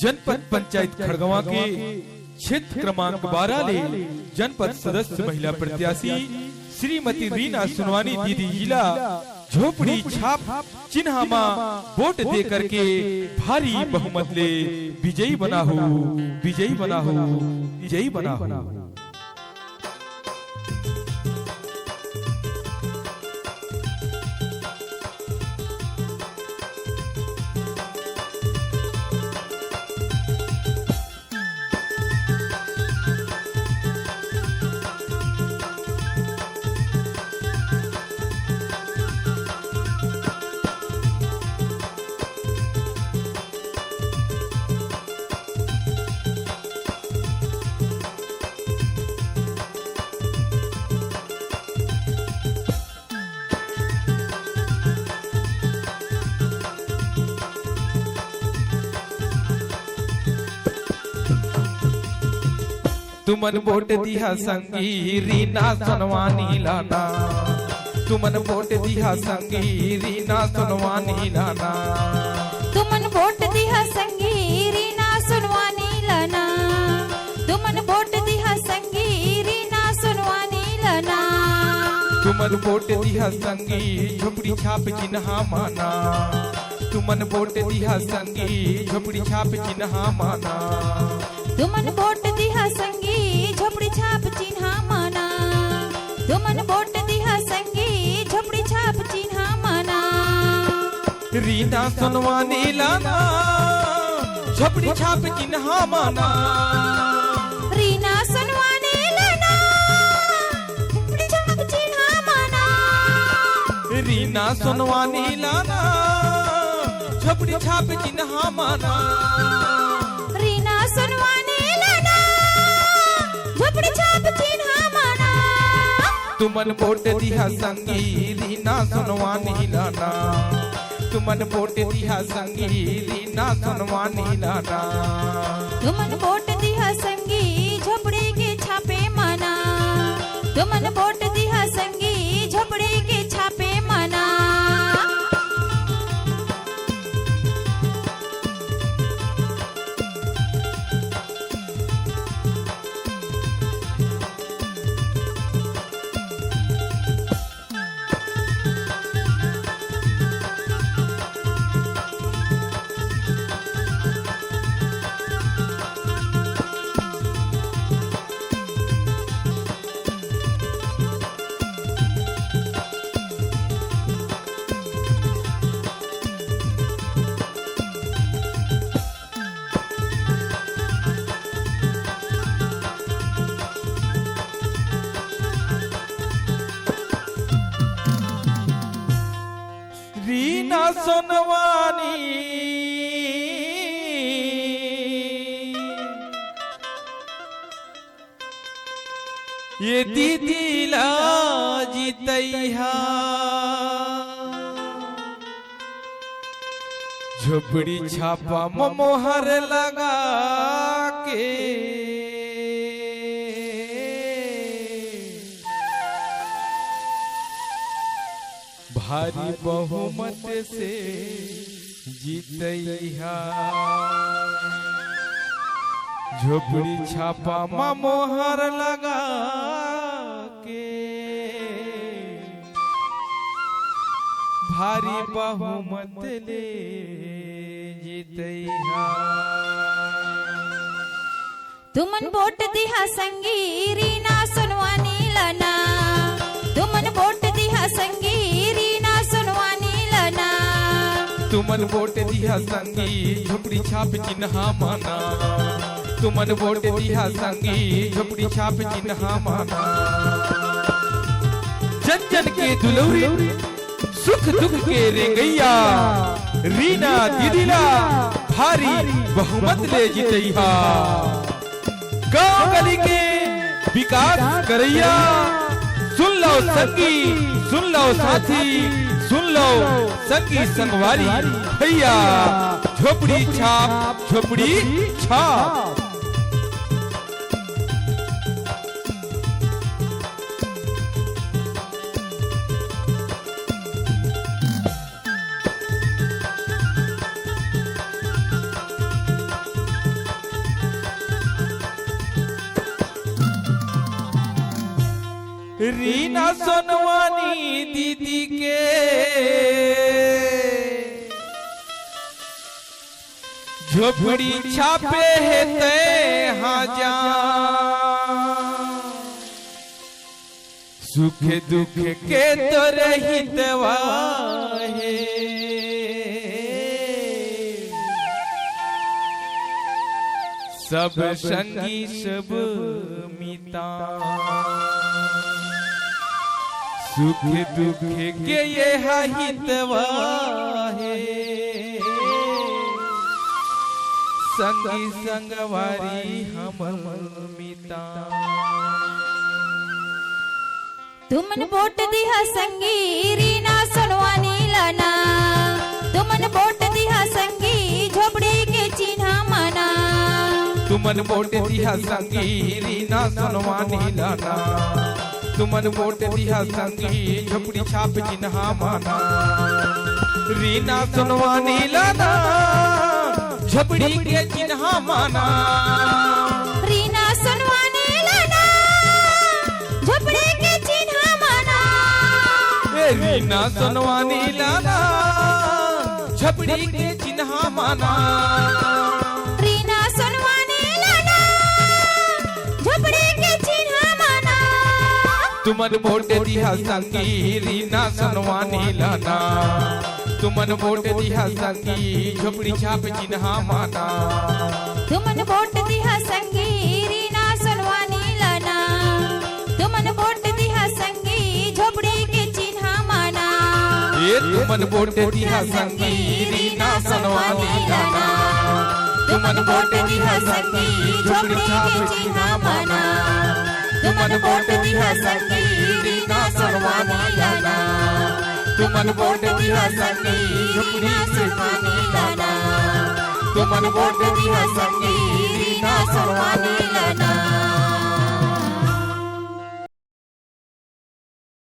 जनपद पंचायत खड़गवा के क्षेत्र क्रमांक 12 ले जनपद सदस्य महिला प्रत्याशी श्रीमती रीना सुनवानी दीदी जिला झोपड़ी छाप चिन्ह वोट दे करके भारी बहुमत ले विजयी बना हो, विजयी बना हो, विजयी बना हो। तुमन वोट दिया संगी रीना सुनवानी लाना, तुमन वोट दिया संगी रीना सुनवानी लाना, तुमन वोट दिया संगी रीना सुनवानी लाना, तुमन वोट दिया संगी रीना सुनवानी लाना, तुमन वोट दिया संगी झोपड़ी छाप चिन्ह माना, तुमन वोट दिया संगी झोपड़ी छाप चिन्ह माना, तुमन वोट दिया संगी झोपड़ी छाप चिन्ह माना, तुमन वोट दिया संगी झोपड़ी छाप चिन्ह माना। रीना सुनवानी लाना झोपड़ी छाप चिन्ह माना, रीना सुनवानी लाना झोपड़ी छाप चिन्ह माना, रीना सुनवानी लाना झोपड़ी छाप चिन्ह माना, रीना सुनवानी लाना झोपड़ी छाप चिन्ह माना। तुमन वोट दिया संगी रीना सुनवानी लाना, तुमन वोट दिया संगी रीना सुनवानी लाना, तुमन वोट दिया संगी झोपड़ी के छापे माना, तुमन वोट दिया संगी झोपड़ी के छापे माना। रीना सुनवानी ये दीदी ला जीतैहा, झोपड़ी छापा मोहर लगा के भारी बहुमत से जीतैहा, झोपड़ी छापा मोहर लगा के भारी बहुमत ले जीतैहा। तुमन वोट दिया संगी रीना सुनवानी लाना, तुमन वोट दिया संगी रीना सुनवानी लाना, तुमन वोट दिया संगी झोपड़ी छाप चिन्ह माना, तुमन वोट दिया संगी झोपड़ी छाप चिन्ह माना। जन जन के दुलौरी सुख दुख के रेंगैया रीना दीदीला भारी बहुमत ले जीतैहा, गांव गली के विकास करैया सुन लो संगी, सुन लो साथी, सुन लो संगी संगवारी भैया, झोपड़ी छाप, झोपड़ी छाप। रीना सोनवानी दीदी के झोपड़ी छापे है ते हाजा सुख दुख के तो रहित वाहे सब संगी सब मिता सुख दुख के ये हितवा है संगी संगवारी हम मिता तुमन बोट दिहा संगी रीना सोनवानी लाना तुमन बोट दिहा संगी झोपड़ी के चिन्हा माना तुमन बोट दिहा संगी रीना सोनवानी लाना तुमन बोट दिहा संगी झोपड़ी छाप चिन्हा माना रीना सोनवानी लाना झोपड़ी के चिन्हा माना रीना सोनवानी लाना झोपड़ी के चिन्हा माना रीना सोनवानी लाना झोपड़ी के चिन्हा माना रीना सोनवानी लाना झोपड़ी के चिन्हा माना तुमन बोट दिहा संगी रीना सोनवानी लाना तुमन बोट दिहा संगी झोपड़ी छाप चिन्हा माना तुमन बोट दिहा संगी रीना सोनवानी लाना तुमन बोट दिहा संगी झोपड़ी के चिन्हा माना ये तुमन बोट दिहा संगी रीना सोनवानी लाना तुमन बोट दिहा संगी झोपड़ी छाप चिन्हा माना तुमन बोट दिहा संगी रीना सोनवानी लाना तुमन बोट दिहा संगी झोपड़ी सोनवानी लाना तुमन बोट दिहा संगी रीना सोनवानी लाना।